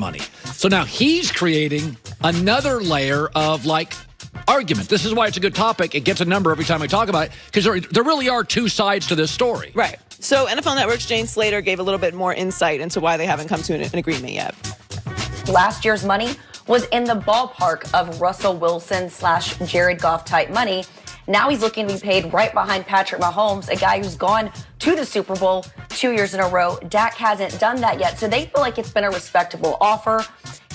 money. So now he's creating another layer of argument. This is why it's a good topic. It gets a number every time I talk about it, because there really are two sides to this story. Right. So NFL Network's Jane Slater gave a little bit more insight into why they haven't come to an agreement yet. Last year's money was in the ballpark of Russell Wilson / Jared Goff type money. Now he's looking to be paid right behind Patrick Mahomes, a guy who's gone to the Super Bowl 2 years in a row. Dak hasn't done that yet, so they feel like it's been a respectable offer.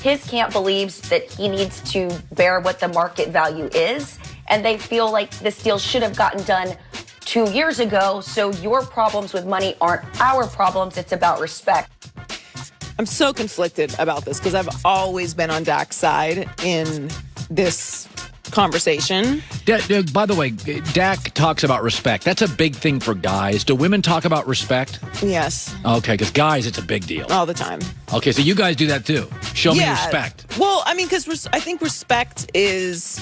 His camp believes that he needs to bear what the market value is, and they feel like this deal should have gotten done 2 years ago, so your problems with money aren't our problems. It's about respect. I'm so conflicted about this because I've always been on Dak's side in this conversation. By the way, Dak talks about respect. That's a big thing for guys. Do women talk about respect? Yes. Okay, because guys, it's a big deal. All the time. Okay, so you guys do that too. Show me respect. Well, I mean, because I think respect is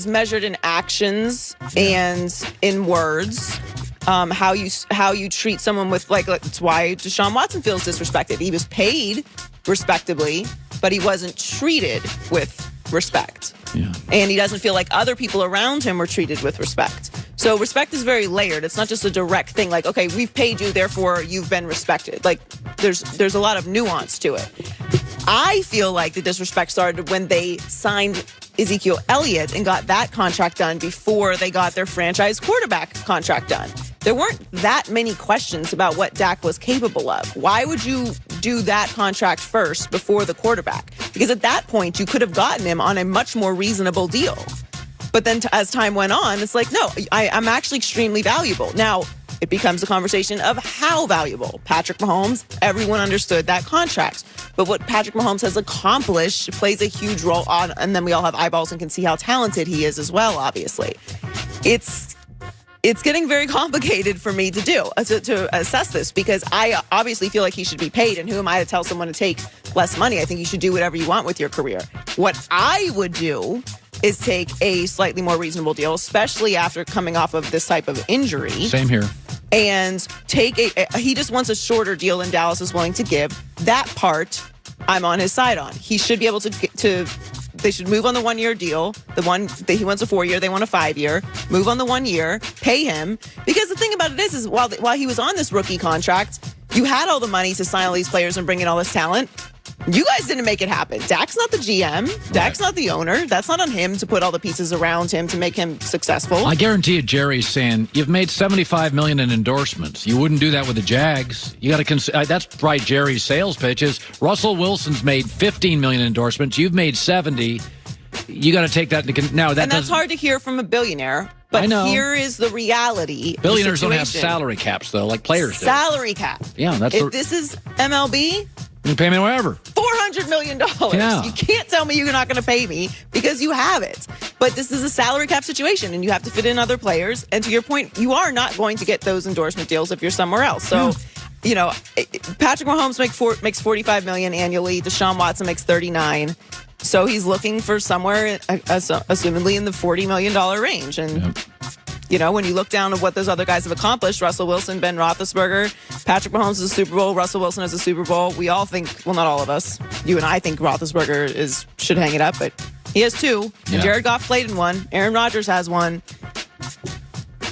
measured in actions and in words. How you treat someone with, it's why Deshaun Watson feels disrespected. He was paid respectably, but he wasn't treated with respect. Yeah. And he doesn't feel like other people around him were treated with respect. So respect is very layered. It's not just a direct thing like, okay, we've paid you, therefore you've been respected. There's a lot of nuance to it. I feel like the disrespect started when they signed Ezekiel Elliott and got that contract done before they got their franchise quarterback contract done. There weren't that many questions about what Dak was capable of. Why would you do that contract first before the quarterback? Because at that point, you could have gotten him on a much more reasonable deal. But then as time went on, it's like, no, I'm actually extremely valuable. Now, it becomes a conversation of how valuable. Patrick Mahomes, everyone understood that contract. But what Patrick Mahomes has accomplished plays a huge role on, and then we all have eyeballs and can see how talented he is as well, obviously. It's getting very complicated for me to assess this, because I obviously feel like he should be paid, and who am I to tell someone to take less money? I think you should do whatever you want with your career. What I would do is take a slightly more reasonable deal, especially after coming off of this type of injury. Same here. And he just wants a shorter deal than Dallas is willing to give. That part, I'm on his side on. He should be able to they should move on the 1 year deal. The one that he wants a 4 year, they want a 5 year. Move on the 1 year, pay him. Because the thing about it is while he was on this rookie contract, you had all the money to sign all these players and bring in all this talent. You guys didn't make it happen. Dak's not the GM. Dak's not the owner. That's not on him to put all the pieces around him to make him successful. I guarantee you, Jerry's saying, you've made $75 million in endorsements. You wouldn't do that with the Jags. You got to that's probably Jerry's sales pitch is Russell Wilson's made $15 million in endorsements. You've made 70. You got to take that into now. And that's hard to hear from a billionaire. But here is the reality. Billionaires don't have salary caps, though, like players do. Salary cap. Yeah, that's if this is MLB, you pay me whatever. $400 million. Yeah. You can't tell me you're not going to pay me because you have it. But this is a salary cap situation, and you have to fit in other players. And to your point, you are not going to get those endorsement deals if you're somewhere else. So, Patrick Mahomes makes $45 million annually. Deshaun Watson makes $39. So he's looking for somewhere, assumedly, in the $40 million range. And when you look down at what those other guys have accomplished, Russell Wilson, Ben Roethlisberger, Patrick Mahomes is a Super Bowl, Russell Wilson is a Super Bowl. We all think, well, not all of us, you and I think Roethlisberger should hang it up, but he has two. And Jared Goff played in one. Aaron Rodgers has one.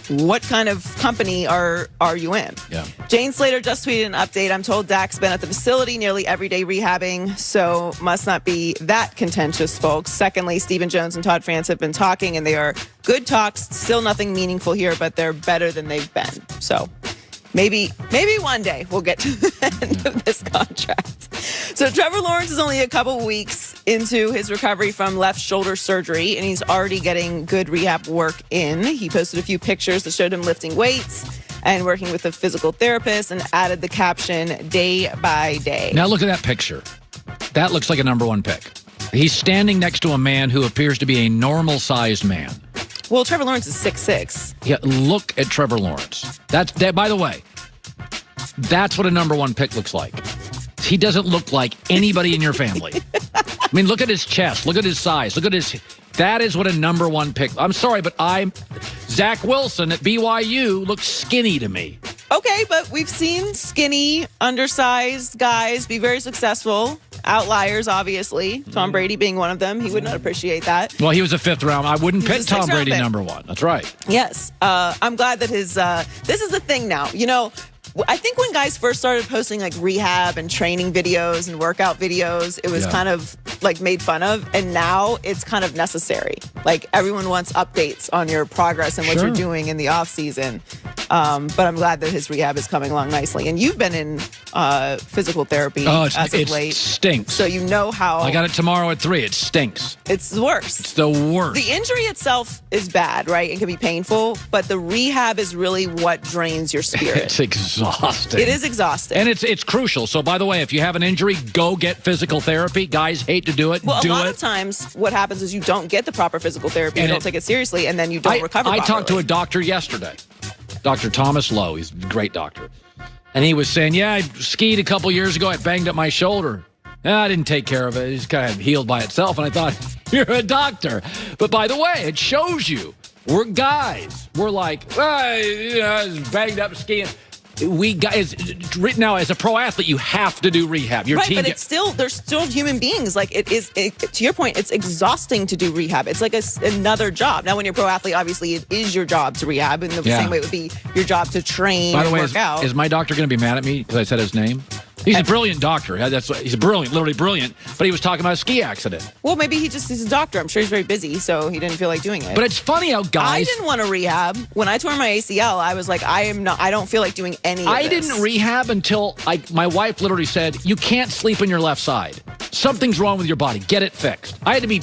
What kind of company are you in? Yeah. Jane Slater just tweeted an update. I'm told Dak's been at the facility nearly every day rehabbing, so must not be that contentious, folks. Secondly, Stephen Jones and Todd France have been talking, and they are good talks. Still nothing meaningful here, but they're better than they've been. So maybe one day we'll get to the end of this contract. So Trevor Lawrence is only a couple weeks into his recovery from left shoulder surgery, and he's already getting good rehab work in. He posted a few pictures that showed him lifting weights and working with a physical therapist, and added the caption, "Day by day." Now look at that picture. That looks like a number one pick. He's standing next to a man who appears to be a normal-sized man. Well, Trevor Lawrence is 6'6". Yeah, look at Trevor Lawrence. By the way, that's what a number one pick looks like. He doesn't look like anybody in your family. I mean, look at his chest. Look at his size. Look at his... That is what a number one pick... I'm sorry, but Zach Wilson at BYU looks skinny to me. Okay, but we've seen skinny, undersized guys be very successful outliers, obviously. Tom Brady being one of them. He would not appreciate that. Well, he was a 5th round. I wouldn't pick Tom Brady pick. number 1. That's right. Yes. I'm glad that his this is the thing now. You know, I think when guys first started posting like rehab and training videos and workout videos, it was kind of like made fun of. And now it's kind of necessary. Like everyone wants updates on your progress and what you're doing in the off season. But I'm glad that his rehab is coming along nicely. And you've been in physical therapy as of late. It stinks. So you know how. I got it tomorrow at 3. It stinks. It's the worst. It's the worst. The injury itself is bad, right? It can be painful, but the rehab is really what drains your spirit. It's exhausting. It is exhausting. And it's crucial. So, by the way, if you have an injury, go get physical therapy. Guys hate to do it. Well, a lot of times what happens is you don't get the proper physical therapy, you don't take it seriously, and then you don't recover properly. I talked to a doctor yesterday, Dr. Thomas Lowe. He's a great doctor. And he was saying, I skied a couple years ago. I banged up my shoulder. I didn't take care of it. It just kind of healed by itself. And I thought, you're a doctor. But by the way, it shows you. We're guys. We're like, I was banged up skiing. We guys, right now, as a pro athlete, you have to do rehab. Your team, but they're still human beings. Like to your point, it's exhausting to do rehab. It's like another job. Now, when you're a pro athlete, obviously it is your job to rehab, and the same way it would be your job to train and work out. Is my doctor going to be mad at me because I said his name? He's a brilliant doctor. He's brilliant, literally brilliant. But he was talking about a ski accident. Well, maybe he's a doctor. I'm sure he's very busy, so he didn't feel like doing it. But it's funny how guys. I didn't want to rehab. When I tore my ACL, I was like, I don't feel like doing any of this. I didn't rehab until my wife literally said, you can't sleep on your left side. Something's wrong with your body. Get it fixed. I had to be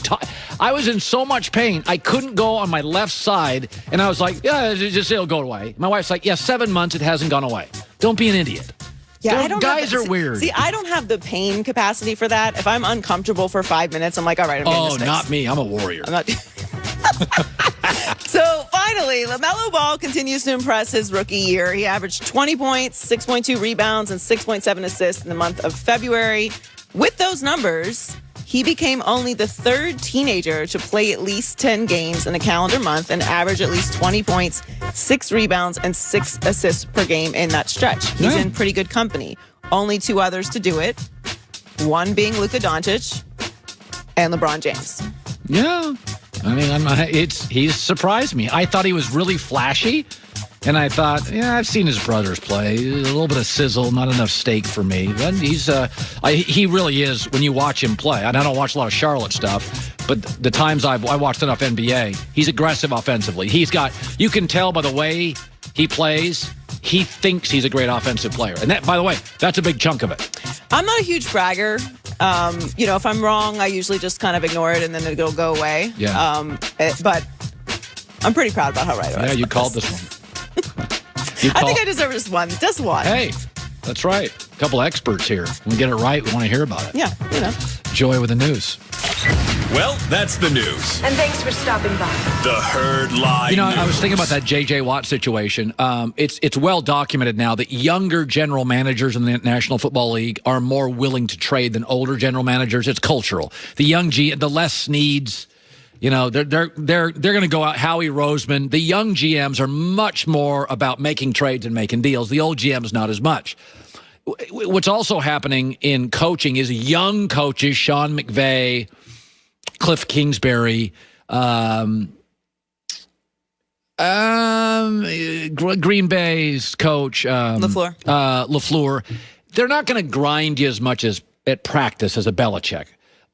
I was in so much pain. I couldn't go on my left side. And I was like, it'll go away. My wife's like, 7 months, it hasn't gone away. Don't be an idiot. Yeah, guys are weird. See, I don't have the pain capacity for that. If I'm uncomfortable for 5 minutes, I'm like, all right, I'm getting this fixed. Not me. I'm a warrior. I'm not. So finally, LaMelo Ball continues to impress his rookie year. He averaged 20 points, 6.2 rebounds, and 6.7 assists in the month of February. With those numbers, he became only the 3rd teenager to play at least 10 games in a calendar month and average at least 20 points, 6 rebounds, and 6 assists per game in that stretch. He's in pretty good company. Only 2 others to do it, one being Luka Doncic and LeBron James. Yeah. I mean, he's surprised me. I thought he was really flashy. And I thought, I've seen his brothers play. A little bit of sizzle, not enough steak for me. But he really is, when you watch him play. And I don't watch a lot of Charlotte stuff, but the times I watched enough NBA, he's aggressive offensively. You can tell by the way he plays, he thinks he's a great offensive player. And that, by the way, that's a big chunk of it. I'm not a huge bragger. If I'm wrong, I usually just kind of ignore it and then it'll go away. Yeah. But I'm pretty proud about how right I was. Yeah, you called this one. I think I deserve just one. Just one. Hey, that's right. A couple experts here. When we get it right, we want to hear about it. Yeah, Joy with the news. Well, that's the news. And thanks for stopping by. The Herd Live News. I was thinking about that J.J. Watt situation. It's well documented now that younger general managers in the National Football League are more willing to trade than older general managers. It's cultural. The less needs. They're going to go out. Howie Roseman. The young GMs are much more about making trades and making deals. The old GMs not as much. What's also happening in coaching is young coaches, Sean McVay, Cliff Kingsbury, Green Bay's coach, LaFleur. They're not going to grind you as much as at practice as a Belichick.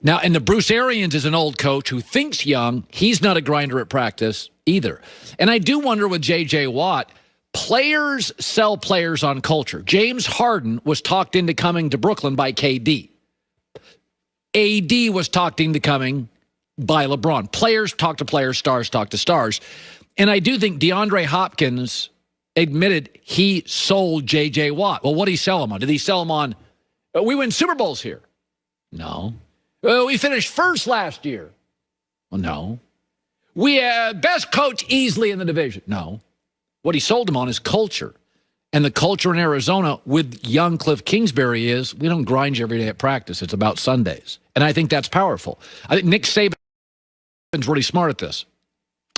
Now, and the Bruce Arians is an old coach who thinks young. He's not a grinder at practice either. And I do wonder with J.J. Watt, players sell players on culture. James Harden was talked into coming to Brooklyn by KD. AD was talked into coming by LeBron. Players talk to players, stars talk to stars. And I do think DeAndre Hopkins admitted he sold J.J. Watt. Well, what did he sell him on? Did he sell him on, we win Super Bowls here? No. We finished first last year. Well, no. We best coach easily in the division. No. What he sold him on is culture. And the culture in Arizona with young Cliff Kingsbury is we don't grind you every day at practice. It's about Sundays. And I think that's powerful. I think Nick Saban's really smart at this.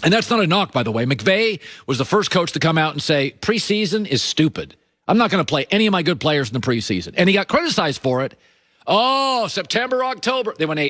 And that's not a knock, by the way. McVay was the first coach to come out and say, preseason is stupid. I'm not going to play any of my good players in the preseason. And he got criticized for it. Oh, September, October. They went 8.